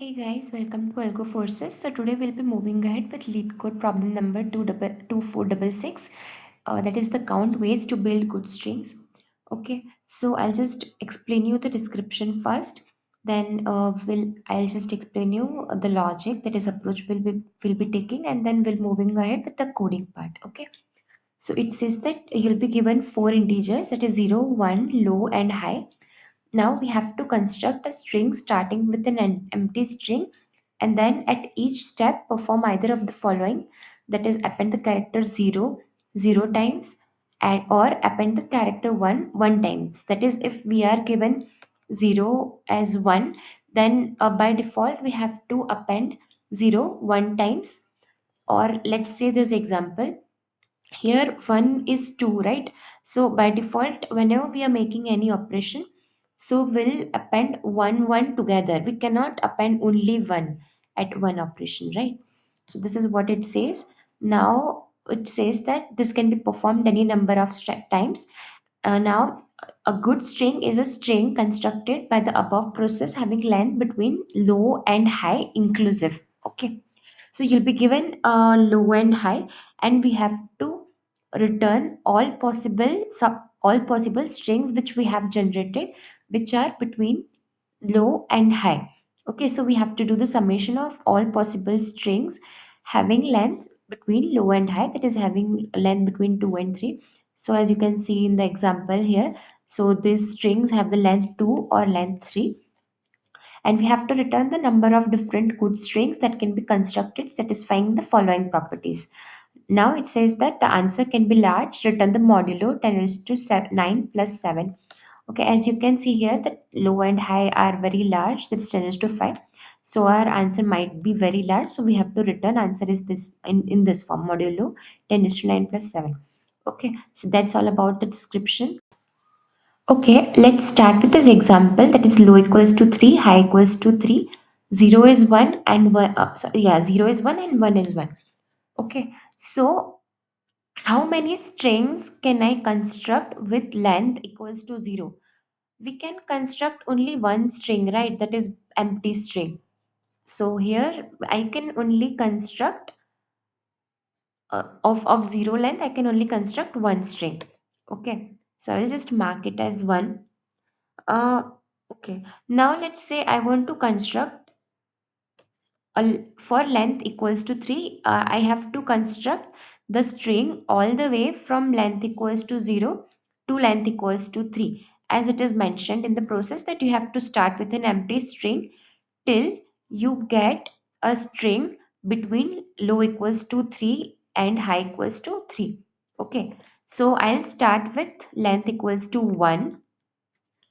Hey guys, welcome to Algo Forces. So today we'll be moving ahead with lead code problem number 2466. That is the count ways to build good strings. Okay, so I'll just explain you the description first. Then I'll just explain you the logic that is approach will be taking, and then we'll moving ahead with the coding part. Okay. So it says that you'll be given four integers, that is 0, 1, low, and high. Now we have to construct a string starting with an empty string, and then at each step perform either of the following, that is append the character 0 0 times, and or append the character 1 1 times. That is, if we are given 0 as 1, then by default we have to append 0 1 times. Or let's say this example, here 1 is 2, right? So by default whenever we are making any operation, so we'll append 1 1 together. We cannot append only 1 at one operation, right? So this is what it says. Now it says that this can be performed any number of times. Now a good string is a string constructed by the above process having length between low and high inclusive. Okay, so you'll be given low and high, and we have to return all possible strings which we have generated, which are between low and high. Okay, so we have to do the summation of all possible strings having length between low and high, that is having length between 2 and 3. So as you can see in the example here, so these strings have the length 2 or length 3, and we have to return the number of different good strings that can be constructed satisfying the following properties. Now it says that the answer can be large, return the modulo 10 raised to 9 plus 7. Okay, as you can see here that low and high are very large, that is 10 raised to 5. So our answer might be very large. So we have to return answer is this in this form, modulo 10 raised to 9 plus 7. Okay, so that's all about the description. Okay, let's start with this example, that is low equals to 3, high equals to 3, 0 is 1 and 1, 0 is 1 and 1 is 1. Okay, so how many strings can I construct with length equals to 0? We can construct only one string, right? That is empty string. So here I can only construct of 0 length, I can only construct one string. Okay, so I will just mark it as 1. Uh, okay. Now let's say I want to construct for length equals to 3. I have to construct the string all the way from length equals to 0 to length equals to 3. As it is mentioned in the process that you have to start with an empty string till you get a string between low equals to 3 and high equals to 3. Okay. So I'll start with length equals to 1.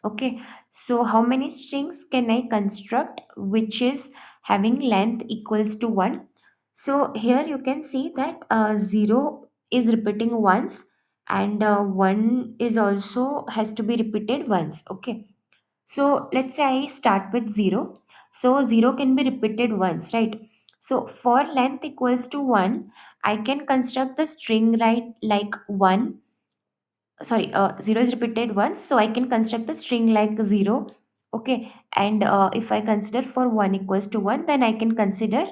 Okay, so how many strings can I construct which is having length equals to 1? So here you can see that 0 is repeating once, and 1 is also has to be repeated once. Okay, so let's say I start with 0. So 0 can be repeated once, right? So for length equals to 1, I can construct the string right like 1, 0 is repeated once, so I can construct the string like 0. Okay, and if I consider for 1 equals to 1, then I can consider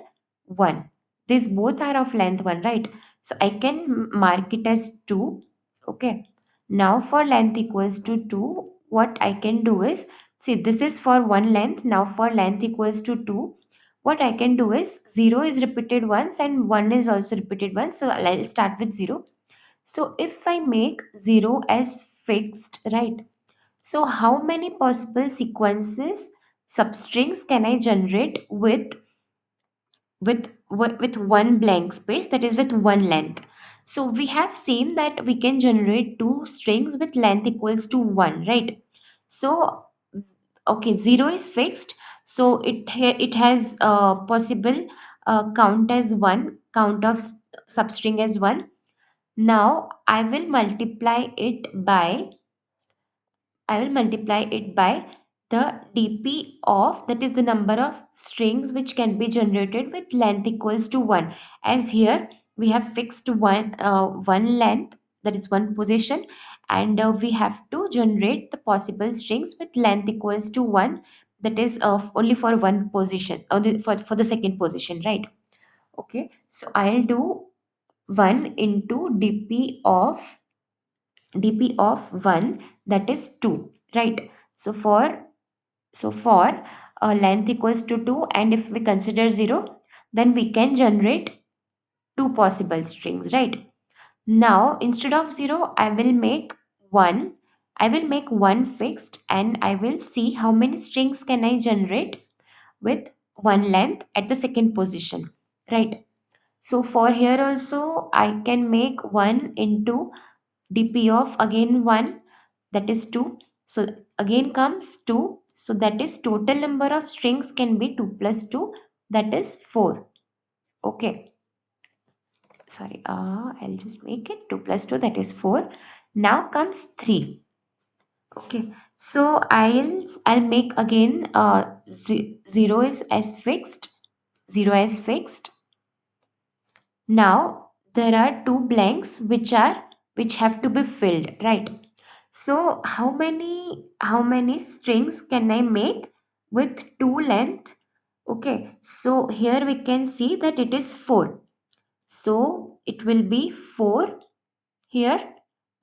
1. These both are of length 1, right? So I can mark it as 2. Okay, now for length equals to 2, what I can do is, see, this is for one length. Now for length equals to 2, what I can do is 0 is repeated once and 1 is also repeated once, so I'll start with 0. So if I make 0 as fixed, right? So how many possible sequences, substrings can I generate with one blank space, that is with one length? So we have seen that we can generate two strings with length equals to 1, right? So okay, 0 is fixed, so it has possible count as 1, count of substring as 1. Now I will multiply it by the dp of, that is the number of strings which can be generated with length equals to 1. As here we have fixed one length, that is one position, and we have to generate the possible strings with length equals to 1. that is only for one position, only for the second position, right? Okay, so I'll do 1 into dp of 1, that is 2, right? So for length equals to 2, and if we consider 0, then we can generate two possible strings, right? Now instead of 0, I will make 1. I will make 1 fixed, and I will see how many strings can I generate with one length at the second position, right? So for here also I can make 1 into dp of again 1, that is 2. So again comes 2. So that is total number of strings can be 2 plus 2, that is 4. Okay, sorry, I'll just make it 2 plus 2, that is 4. Now comes 3. Okay, so I'll make again 0 is as fixed, 0 as fixed. Now there are two blanks which have to be filled, right? So how many strings can I make with two length? Okay, so here we can see that it is 4. So it will be 4 here.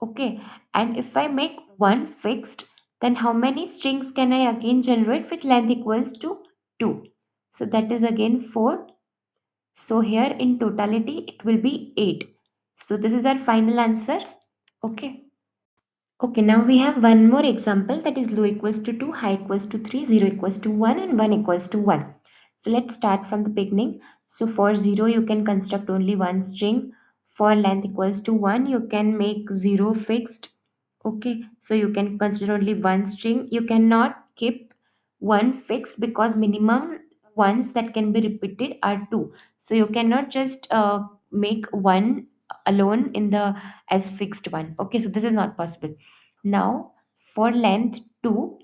Okay, and if I make one fixed, then how many strings can I again generate with length equals to 2? So that is again 4. So here in totality it will be 8. So this is our final answer. Okay. Okay, now we have one more example, that is low equals to 2, high equals to 3, 0 equals to 1, and 1 equals to 1. So let's start from the beginning. So for 0 you can construct only one string. For length equals to 1 you can make 0 fixed. Okay, so you can consider only one string. You cannot keep one fixed because minimum ones that can be repeated are 2. So you cannot just make one alone in the as fixed one. Okay, so this is not possible. Now for length 2,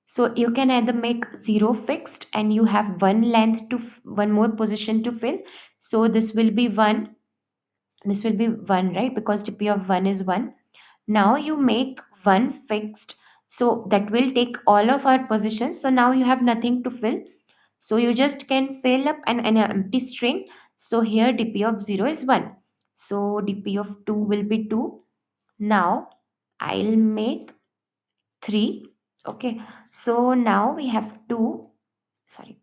so you can either make 0 fixed and you have one length to one more position to fill. So this will be 1. This will be 1, right? Because dp of 1 is 1. Now you make 1 fixed. So that will take all of our positions. So now you have nothing to fill. So you just can fill up an empty string. So here dp of 0 is 1. So dp of 2 will be 2. Now I'll make 3. Okay, so now we have 2. Sorry,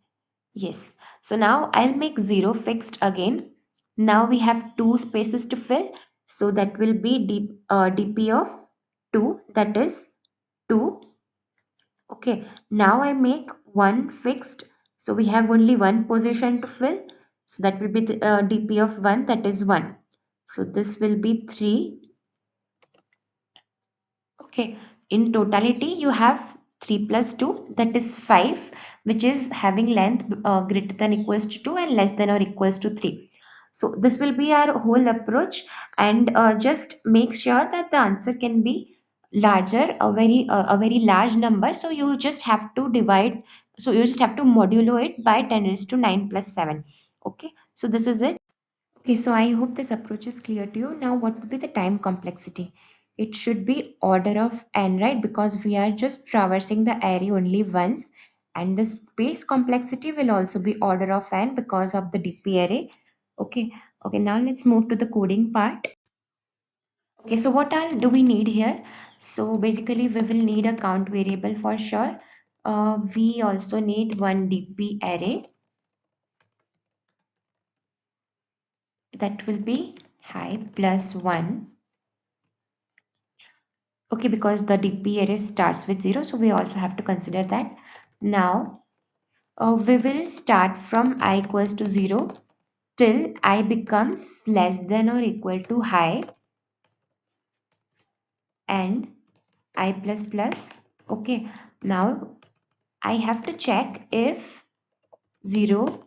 yes. So now I'll make 0 fixed again. Now we have two spaces to fill. So that will be dp of 2, that is 2. Okay, now I make 1 fixed. So we have only one position to fill. So that will be the dp of 1, that is 1. So this will be 3. Okay, in totality, you have 3 plus 2, that is 5, which is having length greater than equals to 2 and less than or equals to 3. So this will be our whole approach, and just make sure that the answer can be larger, a very large number. So you just have to divide, so you just have to modulo it by 10 raised to 9 plus 7. Okay, so this is it. Okay, so I hope this approach is clear to you. Now, what would be the time complexity? It should be order of n, right? Because we are just traversing the array only once. And the space complexity will also be order of n because of the DP array. Okay, okay, now let's move to the coding part. Okay, so what all do we need here? So basically, we will need a count variable for sure. We also need one DP array, that will be high plus 1. Okay, because the DP array starts with 0, so we also have to consider that. Now, we will start from I equals to 0 till I becomes less than or equal to high and I plus plus. Okay, now I have to check if 0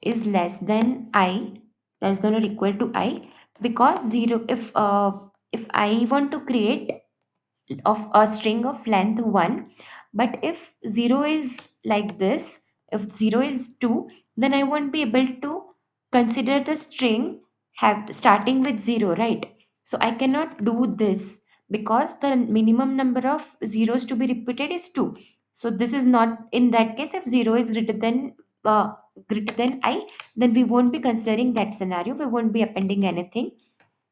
is less than or equal to I, because 0, if I want to create of a string of length 1, but if 0 is like this, if 0 is 2, then I won't be able to consider the string have starting with 0, right? So I cannot do this because the minimum number of zeros to be repeated is 2. So this is not, in that case, if 0 is uh, greater than I, then we won't be considering that scenario. We won't be appending anything.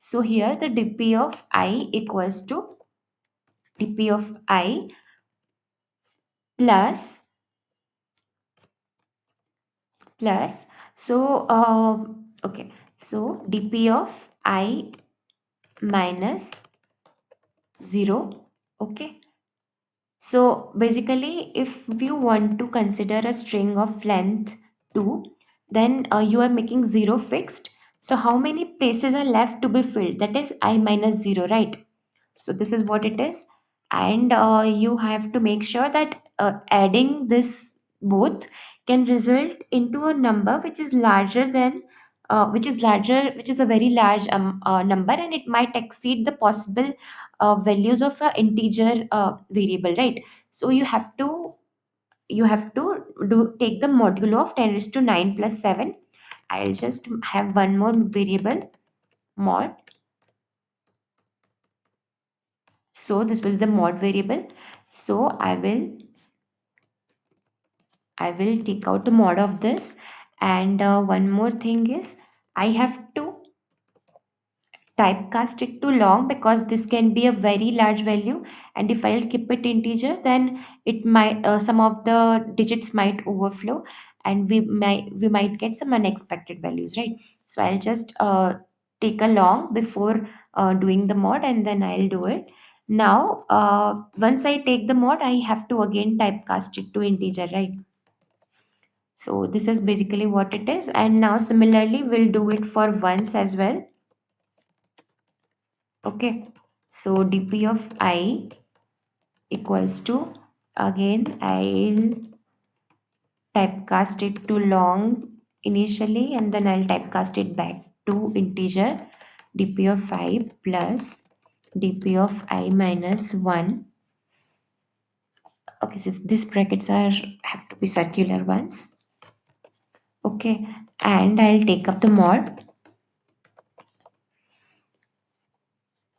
So here the dp of I equals to dp of I plus plus okay, so dp of I minus 0. Okay, so basically if you want to consider a string of length 2, then you are making 0 fixed. So how many places are left to be filled? That is I minus 0, right? So this is what it is. And you have to make sure that adding this both can result into a number which is larger than which is a very large number, and it might exceed the possible values of an integer variable, right? So you have to do take the modulo of 10 raised to 9 plus 7. I'll just have one more variable, mod. So this will be the mod variable. So I will take out the mod of this. And one more thing is, I have to typecast it to long, because this can be a very large value, and if I'll keep it integer, then it might some of the digits might overflow, and we might get some unexpected values, right? So I'll just take a long before doing the mod, and then I'll do it. Now once I take the mod, I have to again typecast it to integer, right? So this is basically what it is. And now similarly, we'll do it for ones as well. Okay. So dp of I equals to, again, I'll typecast it to long initially, and then I'll typecast it back to integer. Dp of I plus dp of I minus 1. Okay, so these brackets are have to be circular ones. Okay, and I'll take up the mod.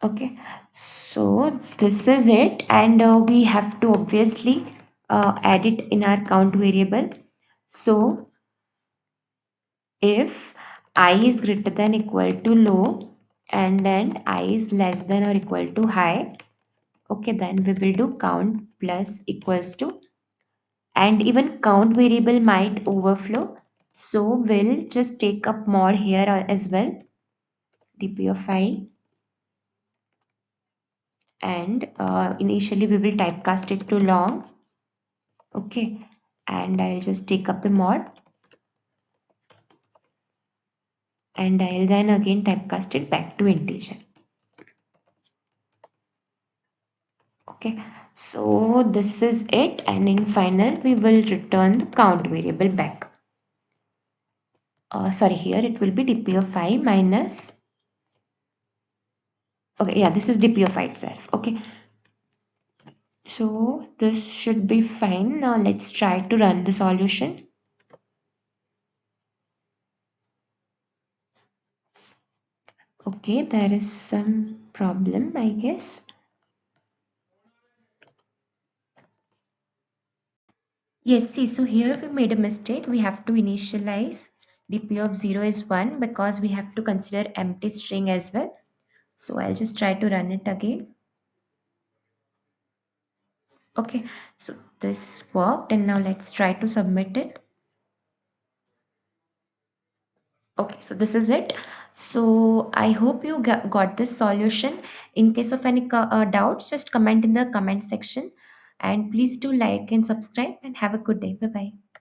Okay, so this is it, and we have to obviously add it in our count variable. So if I is greater than equal to low, and then I is less than or equal to high, okay, then we will do count plus equals to, and even count variable might overflow. So we'll just take up mod here as well, dp of I, and initially we will typecast it to long. Okay, and I'll just take up the mod, and I'll then again typecast it back to integer. Okay, so this is it, and in final we will return the count variable back. Sorry, here it will be dp of I minus, okay, yeah, this is dp of I itself. Okay, so this should be fine. Now let's try to run the solution. Okay, there is some problem, I guess. Yes, see, so here we made a mistake. We have to initialize dp of 0 is 1, because we have to consider empty string as well. So I'll just try to run it again. Okay, so this worked, and now let's try to submit it. Okay, so this is it. So I hope you got this solution. In case of any doubts, just comment in the comment section, and please do like and subscribe, and have a good day. Bye bye.